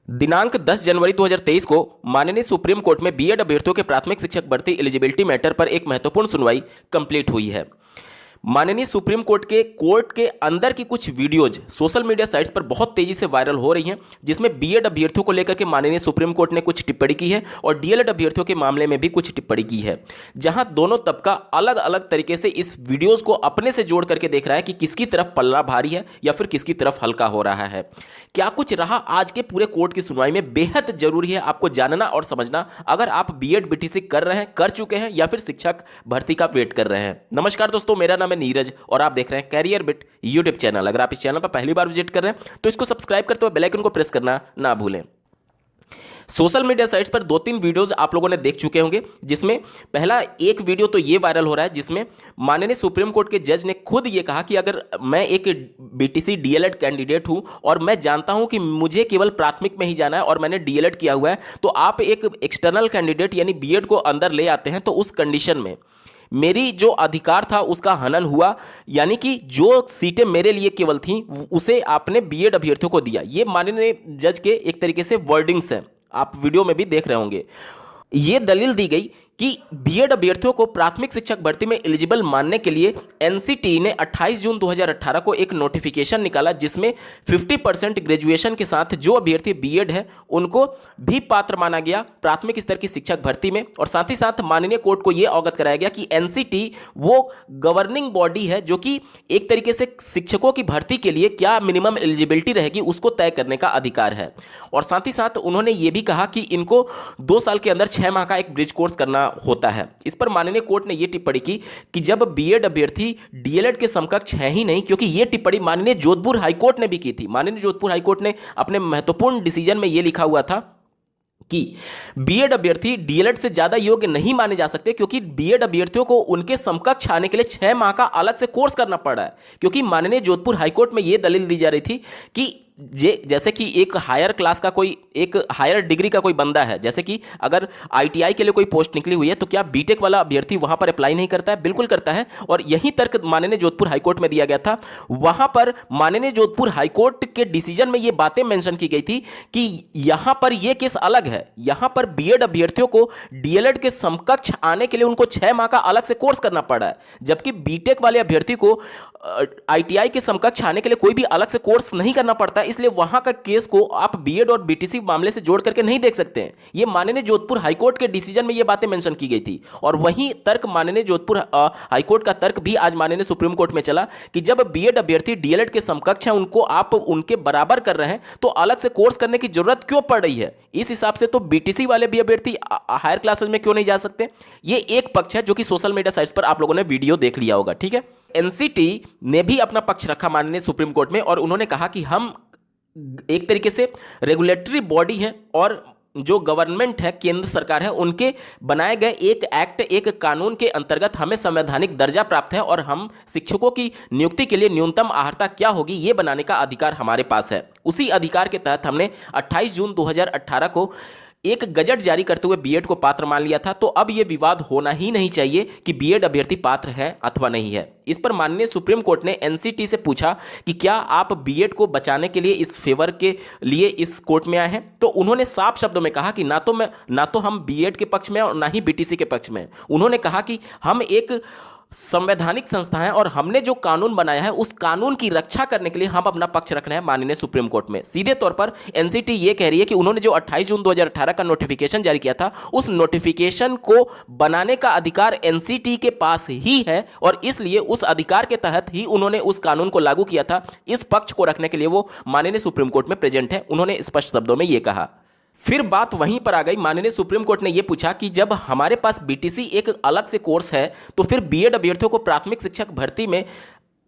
दिनांक 10 जनवरी 2023 को माननीय सुप्रीम कोर्ट में बीएड अभ्यर्थियों के प्राथमिक शिक्षक भर्ती एलिजिबिलिटी मैटर पर एक महत्वपूर्ण सुनवाई कंप्लीट हुई है। माननीय सुप्रीम कोर्ट के अंदर की कुछ वीडियोज सोशल मीडिया साइट्स पर बहुत तेजी से वायरल हो रही हैं, जिसमें बीएड अभ्यर्थियों को लेकर के माननीय सुप्रीम कोर्ट ने कुछ टिप्पणी की है और डीएलएड अभ्यर्थियों के मामले में भी कुछ टिप्पणी की है, जहां दोनों तबका अलग अलग तरीके से इस वीडियोज को अपने से जोड़ करके देख रहा है कि किसकी तरफ पल्ला भारी है या फिर किसकी तरफ हल्का हो रहा है। क्या कुछ रहा आज के पूरे कोर्ट की सुनवाई में, बेहद जरूरी है आपको जानना और समझना, अगर आप बीएड बीटीसी कर रहे हैं, कर चुके हैं या फिर शिक्षक भर्ती का वेट कर रहे हैं। नमस्कार दोस्तों, मेरा नाम है नीरज और आप देख रहे हैं कैरियर बिट यूट्यूब चैनल। अगर आप इस चैनल पर पहली बार विजिट कर रहे हैं तो इसको सब्सक्राइब करते हुए बेल आइकन को प्रेस करना ना भूलें। सोशल मीडिया साइट्स पर 2-3 वीडियोस आप लोगों ने देख चुके होंगे, जिसमें पहला एक वीडियो तो ये वायरल हो रहा है जिसमें माननीय सुप्रीम कोर्ट के जज ने खुद ये कहा कि अगर मैं एक बीटीसी डीएलएड कैंडिडेट हूं और मैं जानता हूं कि मुझे केवल प्राथमिक में ही जाना है और मैंने डीएलएड किया हुआ है, तो आप एक एक्सटर्नल कैंडिडेट यानी बीएड को अंदर ले आते हैं तो उस कंडीशन में मेरी जो अधिकार था उसका हनन हुआ, यानी कि जो सीटें मेरे लिए केवल थीं उसे आपने बीएड अभ्यर्थियों को दिया। ये माननीय जज के एक तरीके से वर्डिंग्स हैं, आप वीडियो में भी देख रहे होंगे। ये दलील दी गई कि बीएड अभ्यर्थियों को प्राथमिक शिक्षक भर्ती में एलिजिबल मानने के लिए एनसीटी ने 28 जून 2018 को एक नोटिफिकेशन निकाला, जिसमें 50% ग्रेजुएशन के साथ जो अभ्यर्थी बीएड है उनको भी पात्र माना गया प्राथमिक स्तर की शिक्षक भर्ती में। और साथ ही साथ माननीय कोर्ट को यह अवगत कराया गया कि एनसीटी वो गवर्निंग बॉडी है जो कि एक तरीके से शिक्षकों की भर्ती के लिए क्या मिनिमम एलिजिबिलिटी रहेगी उसको तय करने का अधिकार है। और साथ ही साथ उन्होंने ये भी कहा कि इनको 2 साल के अंदर 6 माह का एक ब्रिज कोर्स करना होता है। इस पर माननीय कोर्ट ने यह टिप्पणी की कि जब बीएड अभ्यर्थी डीएलएड के समकक्ष है ही नहीं, क्योंकि यह टिप्पणी माननीय जोधपुर हाईकोर्ट ने भी की थी। माननीय जोधपुर हाईकोर्ट ने अपने महत्वपूर्ण डिसीजन में यह लिखा हुआ था कि बीएड अभ्यर्थी डीएलएड से ज्यादा योग्य नहीं माने जा सकते, क्योंकि बीएड अभ्यर्थियों को उनके समकक्ष आने के लिए 6 माह का अलग से कोर्स करना पड़ रहा है। क्योंकि माननीय जोधपुर हाईकोर्ट में यह दलील दी जा रही थी कि जैसे कि एक हायर क्लास का कोई, एक हायर डिग्री का कोई बंदा है, जैसे कि अगर आईटीआई के लिए कोई पोस्ट निकली हुई है तो क्या बीटेक वाला अभ्यर्थी वहां पर अप्लाई नहीं करता है? बिल्कुल करता है। और यही तर्क माननीय जोधपुर हाईकोर्ट में दिया गया था। वहां पर माननीय जोधपुर हाईकोर्ट के डिसीजन में ये बातें मेंशन की गई थी कि यहां पर यह केस अलग है। यहां पर बीएड अभ्यर्थियों को डीएलएड के समकक्ष आने के लिए उनको 6 माह का अलग से कोर्स करना पड़ा है, जबकि बीटेक वाले अभ्यर्थी को आईटीआई के समकक्ष आने के लिए कोई भी अलग से कोर्स नहीं करना पड़ता। इसलिए वहां का केस को आप बीएड और बीटीसी मामले से जोड़ करके नहीं देख सकते हैं। यह माननीय जोधपुर हाईकोर्ट के डिसीजन में यह बातें मेंशन की गई थी। और वहीं तर्क माननीय जोधपुर हाईकोर्ट का तर्क भी आज माननीय सुप्रीम कोर्ट में चला कि जब बीएड अभ्यर्थी डीएलएड के समकक्ष हैं, उनको आप उनके बराबर कर रहे हैं, तो अलग से कोर्स करने की जरूरत क्यों पड़ रही है? इस हिसाब से तो बीटीसी वाले भी अभ्यर्थी हायर क्लासेस में क्यों नहीं जा सकते? यह एक पक्ष है जो कि सोशल मीडिया साइट्स पर आप लोगों ने वीडियो देख लिया होगा। ठीक है, एनसीटी ने भी अपना पक्ष रखा माननीय सुप्रीम कोर्ट में और उन्होंने कहा कि हम एक तरीके से रेगुलेटरी बॉडी है और जो गवर्नमेंट है, केंद्र सरकार है, उनके बनाए गए एक एक्ट, एक कानून के अंतर्गत हमें संवैधानिक दर्जा प्राप्त है और हम शिक्षकों की नियुक्ति के लिए न्यूनतम अर्हता क्या होगी ये बनाने का अधिकार हमारे पास है। उसी अधिकार के तहत हमने 28 जून 2018 को एक गजट जारी करते हुए बीएड को पात्र मान लिया था। तो अब यह विवाद होना ही नहीं चाहिए कि बीएड अभ्यर्थी पात्र है अथवा नहीं है। इस पर माननीय सुप्रीम कोर्ट ने एनसीटी से पूछा कि क्या आप बीएड को बचाने के लिए, इस फेवर के लिए इस कोर्ट में आए हैं? तो उन्होंने साफ शब्दों में कहा कि ना तो हम बीएड के पक्ष में और ना ही बीटीसी के पक्ष में। उन्होंने कहा कि हम एक संवैधानिक संस्था है और हमने जो कानून बनाया है उस कानून की रक्षा करने के लिए हम अपना पक्ष रख रहे हैं माननीय सुप्रीम कोर्ट में। सीधे तौर पर एनसीटी ये कह रही है कि उन्होंने जो 28 जून 2018 का नोटिफिकेशन जारी किया था, उस नोटिफिकेशन को बनाने का अधिकार एनसीटी के पास ही है और इसलिए उस अधिकार के तहत ही उन्होंने उस कानून को लागू किया था। इस पक्ष को रखने के लिए वो माननीय सुप्रीम कोर्ट में प्रेजेंट है, उन्होंने स्पष्ट शब्दों में यह कहा। फिर बात वहीं पर आ गई, माननीय सुप्रीम कोर्ट ने यह पूछा कि जब हमारे पास बीटीसी एक अलग से कोर्स है तो फिर बीएड अभ्यर्थियों को प्राथमिक शिक्षक भर्ती में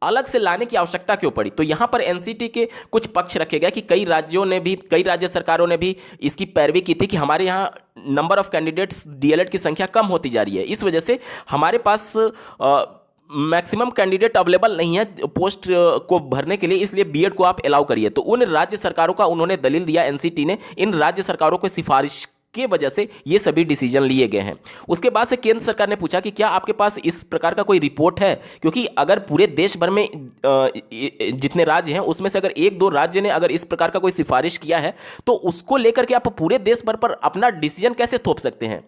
अलग से लाने की आवश्यकता क्यों पड़ी? तो यहां पर एनसीटी के कुछ पक्ष रखे गए कि कई राज्य सरकारों ने भी इसकी पैरवी की थी कि हमारे यहां नंबर ऑफ कैंडिडेट्स डीएलएड की संख्या कम होती जा रही है, इस वजह से हमारे पास मैक्सिमम कैंडिडेट अवेलेबल नहीं है पोस्ट को भरने के लिए, इसलिए बीएड को आप अलाउ करिए। तो उन राज्य सरकारों का उन्होंने दलील दिया, एनसीटी ने इन राज्य सरकारों को सिफारिश के वजह से ये सभी डिसीजन लिए गए हैं। उसके बाद से केंद्र सरकार ने पूछा कि क्या आपके पास इस प्रकार का कोई रिपोर्ट है, क्योंकि अगर पूरे देश भर में जितने राज्य हैं उसमें से अगर एक दो राज्य ने अगर इस प्रकार का कोई सिफारिश किया है तो उसको लेकर के आप पूरे देश भर पर अपना डिसीजन कैसे थोप सकते हैं।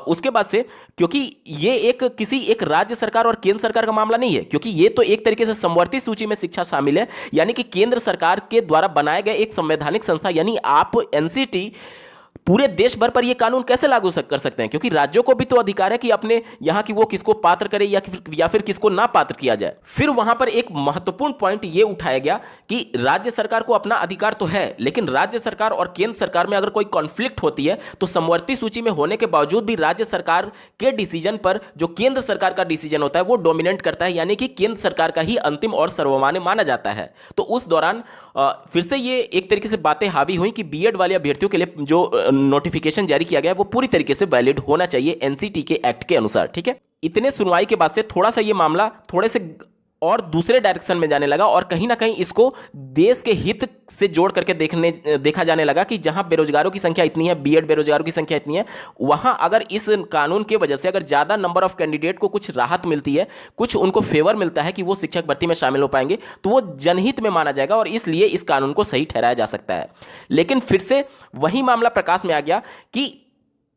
उसके बाद से, क्योंकि ये किसी एक राज्य सरकार और केंद्र सरकार का मामला नहीं है, क्योंकि ये तो एक तरीके से समवर्ती सूची में शिक्षा शामिल है, यानी कि केंद्र सरकार के द्वारा बनाए गए एक संवैधानिक संस्था, यानी आप एनसीटी पूरे देश भर पर यह कानून कैसे लागू कर सकते हैं, क्योंकि राज्यों को भी तो अधिकार है कि अपने यहां की वो किसको पात्र करे या फिर किसको ना पात्र किया जाए। फिर वहां पर एक महत्वपूर्ण पॉइंट ये उठाया गया कि राज्य सरकार को अपना अधिकार तो है, लेकिन राज्य सरकार और केंद्र सरकार में अगर कोई कॉन्फ्लिक्ट होती है तो समवर्ती सूची में होने के बावजूद भी राज्य सरकार के डिसीजन पर जो केंद्र सरकार का डिसीजन होता है वो डोमिनेट करता है, यानी कि केंद्र सरकार का ही अंतिम और सर्वमान्य माना जाता है। तो उस दौरान फिर से ये एक तरीके से बातें हावी हुई कि बीएड वाले अभ्यर्थियों के लिए जो नोटिफिकेशन जारी किया गया है वो पूरी तरीके से वैलिड होना चाहिए एनसीटी के एक्ट के अनुसार। ठीक है, इतने सुनवाई के बाद से थोड़ा सा ये मामला थोड़े से और दूसरे डायरेक्शन में जाने लगा और कहीं ना कहीं इसको देश के हित से जोड़ करके देखा जाने लगा कि जहां बेरोजगारों की संख्या इतनी है, बीएड बेरोजगारों की संख्या इतनी है, वहां अगर इस कानून की वजह से अगर ज्यादा नंबर ऑफ कैंडिडेट को कुछ राहत मिलती है, कुछ उनको फेवर मिलता है कि वो शिक्षक भर्ती में शामिल हो पाएंगे, तो वो जनहित में माना जाएगा और इसलिए इस कानून को सही ठहराया जा सकता है। लेकिन फिर से वही मामला प्रकाश में आ गया कि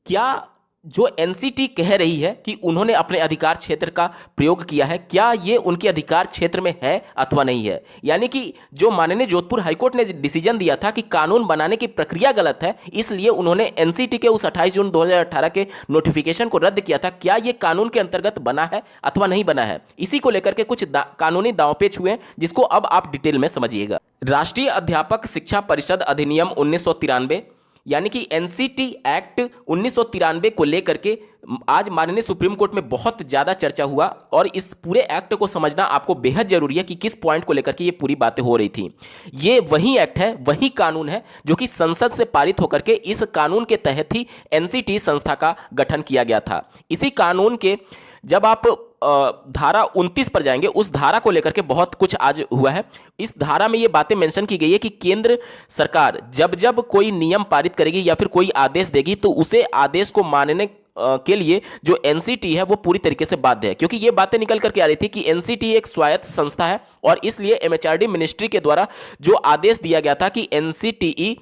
क्या जो एनसीटी कह रही है कि उन्होंने अपने अधिकार क्षेत्र का प्रयोग किया है, क्या ये उनके अधिकार क्षेत्र में है अथवा नहीं है। यानी कि जो माननीय जोधपुर हाईकोर्ट ने डिसीजन दिया था कि कानून बनाने की प्रक्रिया गलत है, इसलिए उन्होंने एनसीटी के उस 28 जून 2018 के नोटिफिकेशन को रद्द किया था, क्या ये कानून के अंतर्गत बना है अथवा नहीं बना है। इसी को लेकर के कुछ कानूनी दांवपेच हुए जिसको अब आप डिटेल में समझिएगा। राष्ट्रीय अध्यापक शिक्षा परिषद अधिनियम 1993 यानी कि एनसीटी एक्ट 1993 को लेकर के आज माननीय सुप्रीम कोर्ट में बहुत ज्यादा चर्चा हुआ और इस पूरे एक्ट को समझना आपको बेहद जरूरी है कि किस पॉइंट को लेकर के ये पूरी बातें हो रही थी। ये वही एक्ट है, वही कानून है जो कि संसद से पारित होकर के इस कानून के तहत ही एनसीटी संस्था का गठन किया गया था। इसी कानून के जब आप धारा 29 पर जाएंगे, उस धारा को लेकर के बहुत कुछ आज हुआ है। इस धारा में ये बातें मेंशन की गई है कि केंद्र सरकार जब जब कोई नियम पारित करेगी या फिर कोई आदेश देगी तो उसे आदेश को मानने के लिए जो एनसीटी है वो पूरी तरीके से बाध्य है, क्योंकि ये बातें निकल करके आ रही थी कि एनसीटी एक स्वायत्त संस्था है और इसलिए एमएचआरडी मिनिस्ट्री के द्वारा जो आदेश दिया गया था कि एनसीटीई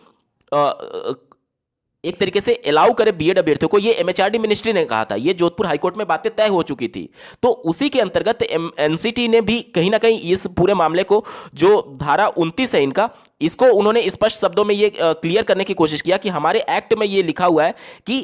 एक तरीके से अलाउ करे बीएड अभ्यर्थियों को, ये एमएचआरडी मिनिस्ट्री ने कहा था। ये जोधपुर हाईकोर्ट में बातें तय हो चुकी थी, तो उसी के अंतर्गत एनसीटी ने भी कहीं ना कहीं इस पूरे मामले को, जो धारा 29 है इनका, इसको उन्होंने स्पष्ट शब्दों में ये क्लियर करने की कोशिश किया कि हमारे एक्ट में ये लिखा हुआ है कि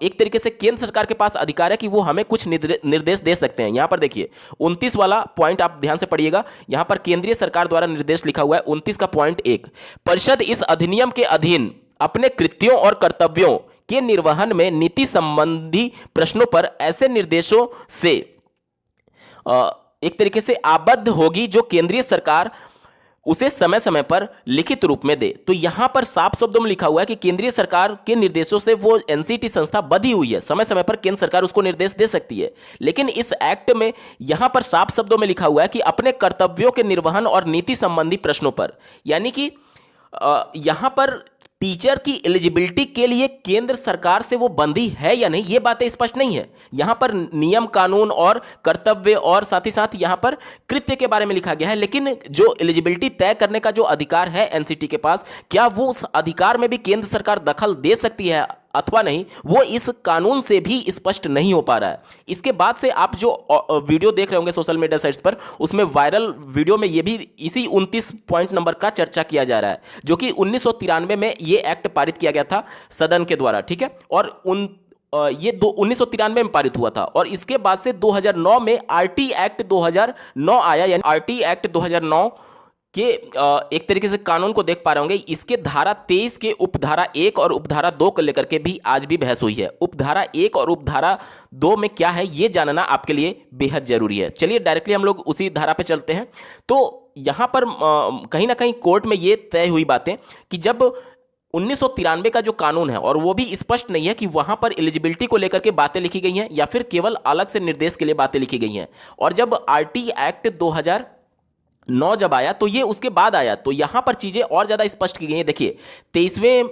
एक तरीके से केंद्र सरकार के पास अधिकार है कि वो हमें कुछ निर्देश दे सकते हैं। यहां पर देखिए 29 वाला पॉइंट आप ध्यान से पढ़िएगा, यहां पर केंद्रीय सरकार द्वारा निर्देश लिखा हुआ है 29 का पॉइंट 1, परिषद इस अधिनियम के अधीन अपने कृत्यों और कर्तव्यों के निर्वहन में नीति संबंधी प्रश्नों पर ऐसे निर्देशों से एक तरीके से आबद्ध होगी जो केंद्रीय सरकार उसे समय समय पर लिखित रूप में दे। तो यहां पर साफ शब्दों में लिखा हुआ है कि केंद्रीय सरकार के निर्देशों से वो एनसीटी संस्था बधी हुई है, समय समय पर केंद्र सरकार उसको निर्देश दे सकती है। लेकिन इस एक्ट में यहां पर साफ शब्दों में लिखा हुआ है कि अपने कर्तव्यों के निर्वहन और नीति संबंधी प्रश्नों पर, यानी कि यहां पर टीचर की एलिजिबिलिटी के लिए केंद्र सरकार से वो बंधी है या नहीं, ये बातें स्पष्ट नहीं है। यहां पर नियम कानून और कर्तव्य और साथ ही साथ यहां पर कृत्य के बारे में लिखा गया है, लेकिन जो एलिजिबिलिटी तय करने का जो अधिकार है एनसीटी के पास, क्या वो उस अधिकार में भी केंद्र सरकार दखल दे सकती है अथवा नहीं, वो इस कानून से भी स्पष्ट नहीं हो पा रहा है। इसके बाद से आप जो वीडियो देख रहे होंगे सोशल मीडिया साइट्स पर, उसमें वायरल वीडियो में ये भी इसी 29 पॉइंट नंबर का चर्चा किया जा रहा है, जो कि 1993 में ये एक्ट पारित किया गया था सदन के द्वारा। ठीक है, और ये 1993 में पारित हुआ था और इसके बाद से 2009 में आरटी एक्ट 2009 आया, यानी आरटी एक्ट 2009 के एक तरीके से कानून को देख पा रहे होंगे। इसके धारा 23 के उपधारा 1 और उपधारा 2 को लेकर के भी आज भी बहस हुई है। उपधारा 1 और उपधारा 2 में क्या है ये जानना आपके लिए बेहद जरूरी है। चलिए डायरेक्टली हम लोग उसी धारा पे चलते हैं। तो यहां पर कहीं ना कहीं कोर्ट में ये तय हुई बातें कि जब 1993 का जो कानून है और वो भी स्पष्ट नहीं है कि वहां पर एलिजिबिलिटी को लेकर के बातें लिखी गई हैं या फिर केवल अलग से निर्देश के लिए बातें लिखी गई हैं, और जब आरटी एक्ट 9 जब आया तो ये उसके बाद आया, तो यहां पर चीजें और ज्यादा स्पष्ट की गई हैं। देखिए 23वें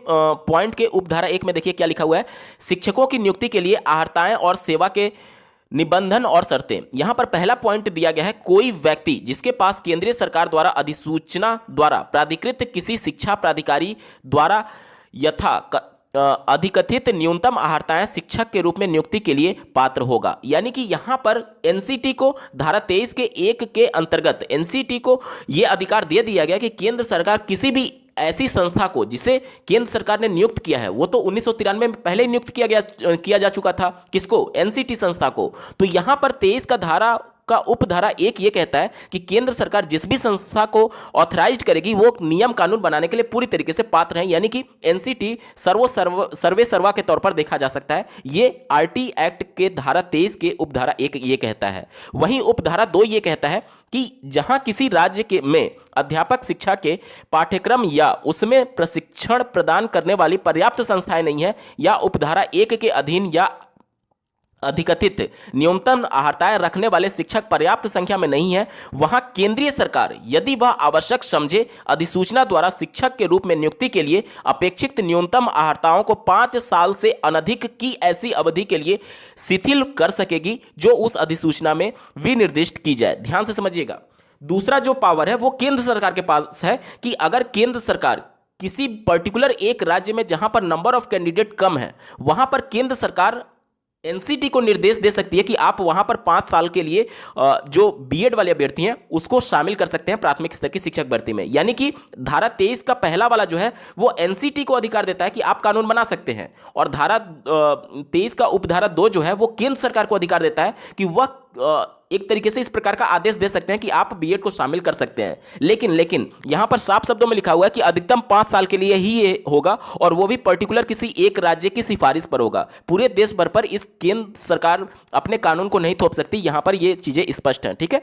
पॉइंट के उपधारा 1 में देखिए क्या लिखा हुआ है, शिक्षकों की नियुक्ति के लिए अर्हताएं और सेवा के निबंधन और शर्तें। यहां पर पहला पॉइंट दिया गया है, कोई व्यक्ति जिसके पास केंद्रीय सरकार द्वारा अधिसूचना द्वारा प्राधिकृत किसी शिक्षा प्राधिकारी द्वारा यथा अधिकथित न्यूनतम अर्हताएं शिक्षक के रूप में नियुक्ति के लिए पात्र होगा। यानी कि यहां पर एनसीटी को धारा 23 के 1 के अंतर्गत एनसीटी को यह अधिकार दे दिया गया कि केंद्र सरकार किसी भी ऐसी संस्था को जिसे केंद्र सरकार ने नियुक्त किया है, वो तो 1993 में पहले ही नियुक्त किया जा चुका था, किसको, एनसीटी संस्था को। तो यहां पर 23 का धारा का उपधारा 1 ये कहता है कि केंद्र सरकार जिस भी संस्था को ऑथराइज करेगी वो नियम कानून बनाने के लिए पूरी तरीके से पात्र हैं। यानी कि एनसीटी सर्वे सर्वा के तौर पर देखा जा सकता है। ये आरटी एक्ट के धारा 23 के उपधारा 1 ये कहता है। वहीं उपधारा 2 ये कहता है कि जहां किसी राज्य के में अध्यापक शिक्षा के पाठ्यक्रम या उसमें प्रशिक्षण प्रदान करने वाली पर्याप्त संस्थाएं नहीं है, या उपधारा 1 के अधीन या अधिकथित न्यूनतम अर्हताएं रखने वाले शिक्षक पर्याप्त संख्या में नहीं है, वहां केंद्रीय सरकार यदि वह आवश्यक समझे अधिसूचना द्वारा शिक्षक के रूप में नियुक्ति के लिए अपेक्षित न्यूनतम अर्हताओं को 5 साल से अनधिक की ऐसी अवधि के लिए शिथिल कर सकेगी, जो उस अधिसूचना में विनिर्दिष्ट की जाए। ध्यान से समझिएगा, दूसरा जो पावर है वो केंद्र सरकार के पास है कि अगर केंद्र सरकार किसी पर्टिकुलर एक राज्य में जहां पर नंबर ऑफ कैंडिडेट कम है, वहां पर केंद्र सरकार एनसीटी को निर्देश दे सकती है कि आप वहां पर 5 साल के लिए जो बीएड वाले अभ्यर्थी हैं उसको शामिल कर सकते हैं प्राथमिक स्तर की शिक्षक भर्ती में। यानी कि धारा 23 का पहला वाला जो है वो एनसीटी को अधिकार देता है कि आप कानून बना सकते हैं, और धारा 23 का उपधारा 2 जो है वो केंद्र सरकार को अधिकार देता है कि वह एक तरीके से इस प्रकार का आदेश दे सकते हैं कि आप बीएड को शामिल कर सकते हैं। लेकिन यहां पर साफ शब्दों में लिखा हुआ है कि अधिकतम 5 साल के लिए ही ये होगा, और वो भी पर्टिकुलर किसी एक राज्य की सिफारिश पर होगा। पूरे देश भर पर इस केंद्र सरकार अपने कानून को नहीं थोप सकती। यहां पर ये चीजें स्पष्ट हैं, ठीक है।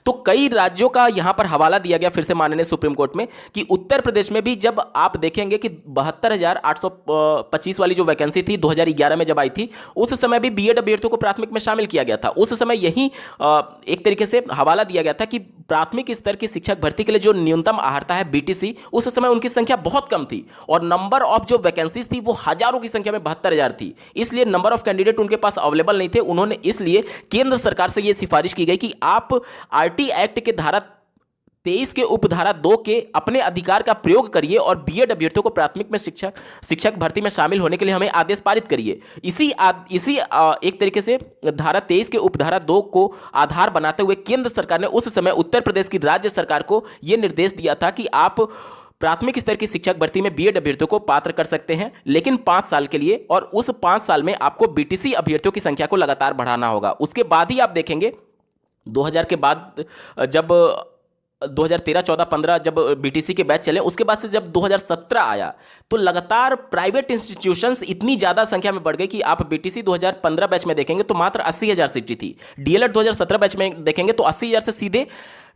तो कई राज्यों का यहां पर हवाला दिया गया फिर से माननीय सुप्रीम कोर्ट में कि उत्तर प्रदेश में भी जब आप देखेंगे कि 72,825 वाली जो वैकेंसी थी 2011 में जब आई थी, उस समय भी बीएड अभ्यर्थियों को प्राथमिक में शामिल किया गया था। उस समय यही एक तरीके से हवाला दिया गया था कि प्राथमिक स्तर की शिक्षक भर्ती के लिए जो न्यूनतम अर्हता है बीटीसी, उस समय उनकी संख्या बहुत कम थी और नंबर ऑफ जो वैकेंसीज थी वो हजारों की संख्या में 72,000 थी। इसलिए नंबर ऑफ कैंडिडेट उनके पास अवेलेबल नहीं थे। उन्होंने इसलिए केंद्र सरकार से यह सिफारिश की गई कि आप आरटी एक्ट के धारा 23 के उपधारा 2 के अपने अधिकार का प्रयोग करिए और बीएड अभ्यर्थियों को प्राथमिक में शिक्षक भर्ती में शामिल होने के लिए हमें आदेश पारित करिए। इसी एक तरीके से धारा 23 के उपधारा 2 को आधार बनाते हुए केंद्र सरकार ने उस समय उत्तर प्रदेश की राज्य सरकार को यह निर्देश दिया था कि आप प्राथमिक स्तर की शिक्षक भर्ती में बीएड अभ्यर्थियों को पात्र कर सकते हैं, लेकिन 5 साल के लिए, और उस 5 साल में आपको बीटीसी अभ्यर्थियों की संख्या को लगातार बढ़ाना होगा। उसके बाद ही आप देखेंगे 2000 के बाद जब 2013, 14, 15 जब बीटीसी के बैच चले, उसके बाद से जब 2017 आया तो लगातार प्राइवेट इंस्टीट्यूशंस इतनी ज़्यादा संख्या में बढ़ गई कि आप बीटीसी 2015 बैच में देखेंगे तो मात्र 80,000 सीटें थी। डीएलएड 2017 बैच में देखेंगे तो 80,000 से सीधे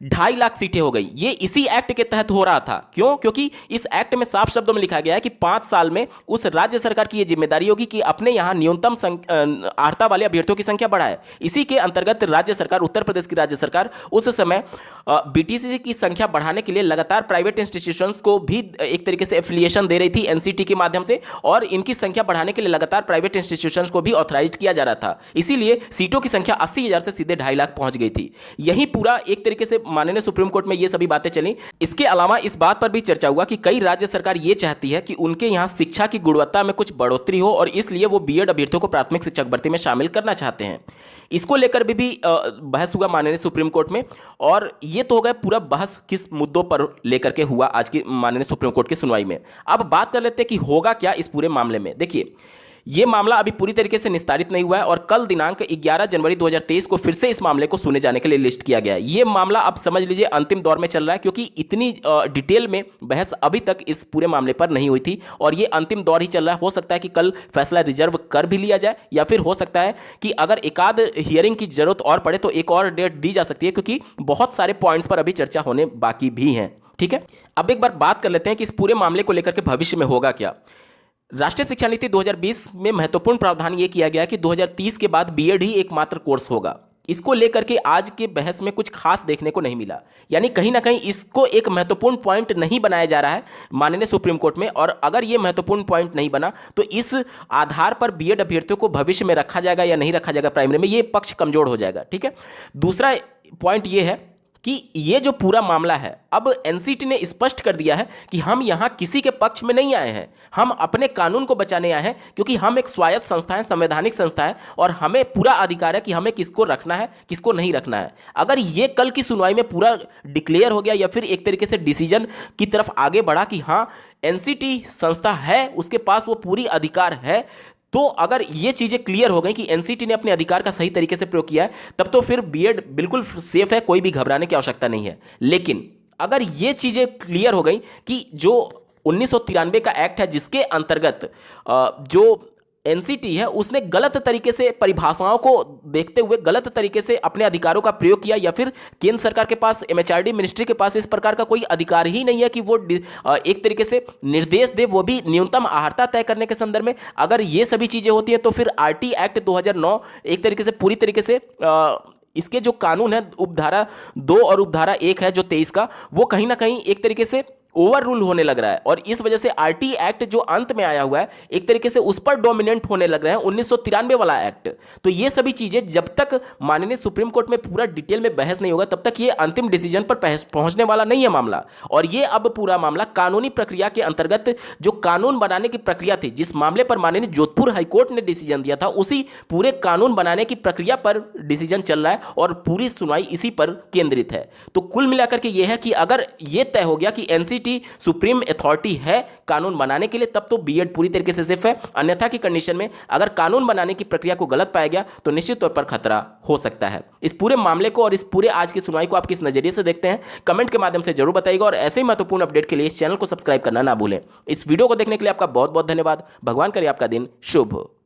2.5 लाख सीटें हो गई। ये इसी एक्ट के तहत हो रहा था। क्यों? क्योंकि इस एक्ट में साफ शब्दों में लिखा गया है कि 5 साल में उस राज्य सरकार की यह जिम्मेदारी होगी कि अपने यहां न्यूनतम अर्हता वाले अभ्यर्थियों की संख्या बढ़ाए। इसी के अंतर्गत राज्य सरकार, उत्तर प्रदेश की राज्य सरकार उस समय बीटीसी की संख्या बढ़ाने के लिए लगातार प्राइवेट इंस्टीट्यूशंस को भी एक तरीके से एफिलिएशन दे रही थी एनसीटी के माध्यम से, और इनकी संख्या बढ़ाने के लिए लगातार प्राइवेट इंस्टीट्यूशंस को भी ऑथराइज किया जा रहा था। इसीलिए सीटों की संख्या 80,000 से सीधे 2.5 लाख पहुंच गई थी। यही पूरा एक तरीके से माननीय सुप्रीम कोर्ट में ये सभी बातें चली। इसके अलावा इस बात पर भी चर्चा हुआ कि कई राज्य सरकार ये चाहती है कि उनके यहां शिक्षा की गुणवत्ता में कुछ बढ़ोतरी हो, और इसलिए वो बीएड अभ्यर्थियों को प्राथमिक शिक्षक भर्ती में शामिल करना चाहते हैं। इसको लेकर भी बहस हुआ माननीय सुप्रीम कोर्ट में, और ये तो हो गया पूरा बहस किस मुद्दों पर लेकर के हुआ आज की माननीय सुप्रीम कोर्ट की सुनवाई में। अब बात कर लेते हैं कि होगा क्या इस पूरे मामले में। देखिए, ये मामला अभी पूरी तरीके से निस्तारित नहीं हुआ है, और कल दिनांक 11 जनवरी 2023 को फिर से इस मामले को सुने जाने के लिए लिस्ट किया गया है। ये मामला अब समझ लीजिए अंतिम दौर में चल रहा है, क्योंकि इतनी डिटेल में बहस अभी तक इस पूरे मामले पर नहीं हुई थी, और ये अंतिम दौर ही चल रहा है। हो सकता है कि कल फैसला रिजर्व कर भी लिया जाए, या फिर हो सकता है कि अगर एकाध हियरिंग की जरूरत और पड़े तो एक और डेट दी जा सकती है, क्योंकि बहुत सारे पॉइंट्स पर अभी चर्चा होने बाकी भी हैं। ठीक है, अब एक बार बात कर लेते हैं कि इस पूरे मामले को लेकर के भविष्य में होगा क्या। राष्ट्रीय शिक्षा नीति 2020 में महत्वपूर्ण प्रावधान यह किया गया कि 2030 के बाद बीएड ही एकमात्र कोर्स होगा। इसको लेकर के आज के बहस में कुछ खास देखने को नहीं मिला। यानी कहीं ना कहीं इसको एक महत्वपूर्ण पॉइंट नहीं बनाया जा रहा है माननीय सुप्रीम कोर्ट में, और अगर ये महत्वपूर्ण पॉइंट नहीं बना तो इस आधार पर बीएड अभ्यर्थियों को भविष्य में रखा जाएगा या नहीं रखा जाएगा प्राइमरी में, ये पक्ष कमजोर हो जाएगा। ठीक है, दूसरा पॉइंट ये है कि ये जो पूरा मामला है, अब एनसीटी ने स्पष्ट कर दिया है कि हम यहां किसी के पक्ष में नहीं आए हैं, हम अपने कानून को बचाने आए हैं, क्योंकि हम एक स्वायत्त संस्था है, संवैधानिक संस्था है, और हमें पूरा अधिकार है कि हमें किसको रखना है किसको नहीं रखना है। अगर ये कल की सुनवाई में पूरा डिक्लेयर हो गया या फिर एक तरीके से डिसीजन की तरफ आगे बढ़ा कि हाँ एनसीटी संस्था है, उसके पास वो पूरी अधिकार है, तो अगर ये चीजें क्लियर हो गई कि एनसीटी ने अपने अधिकार का सही तरीके से प्रयोग किया है, तब तो फिर बीएड बिल्कुल सेफ है, कोई भी घबराने की आवश्यकता नहीं है। लेकिन अगर ये चीजें क्लियर हो गई कि जो 1993 का एक्ट है जिसके अंतर्गत जो एनसीटी है उसने गलत तरीके से परिभाषाओं को देखते हुए गलत तरीके से अपने अधिकारों का प्रयोग किया, या फिर केंद्र सरकार के पास, एमएचआरडी मिनिस्ट्री के पास इस प्रकार का कोई अधिकार ही नहीं है कि वो एक तरीके से निर्देश दे, वो भी न्यूनतम आहारता तय करने के संदर्भ में। अगर ये सभी चीजें होती हैं तो फिर आरटी एक्ट 2009 एक तरीके से पूरी तरीके से इसके जो कानून है उपधारा 2 और उपधारा 1 है जो 23 का, वो कहीं ना कहीं एक तरीके से ओवर रूल होने लग रहा है, और इस वजह से आरटी एक्ट जो अंत में आया हुआ है एक तरीके से उस पर डोमिनेंट होने लग रहे हैं 1993 वाला एक्ट। तो ये सभी चीजें जब तक माननीय सुप्रीम कोर्ट में पूरा डिटेल में बहस नहीं होगा तब तक ये अंतिम डिसीजन पर पहुंचने वाला नहीं है मामला। और ये अब पूरा मामला कानूनी प्रक्रिया के अंतर्गत जो कानून बनाने की प्रक्रिया थी, जिस मामले पर माननीय जोधपुर हाईकोर्ट ने डिसीजन दिया था, उसी पूरे कानून बनाने की प्रक्रिया पर डिसीजन चल रहा है और पूरी सुनवाई इसी पर केंद्रित है। तो कुल मिलाकर के ये है कि अगर ये तय हो गया कि एनसीटी सुप्रीम अथॉरिटी है कानून बनाने के लिए, तब तो बीएड पूरी तरीके से सेफ है। अन्यथा की कंडीशन में अगर कानून बनाने की प्रक्रिया को गलत पाया गया तो निश्चित तौर पर खतरा हो सकता है। इस पूरे मामले को और इस पूरे आज की सुनवाई को आप किस नजरिए से देखते हैं कमेंट के माध्यम से जरूर बताइएगा, और ऐसे ही महत्वपूर्ण अपडेट के लिए इस चैनल को सब्सक्राइब करना ना भूलें। इस वीडियो को देखने के लिए आपका बहुत बहुत धन्यवाद। भगवान करे आपका दिन शुभ हो।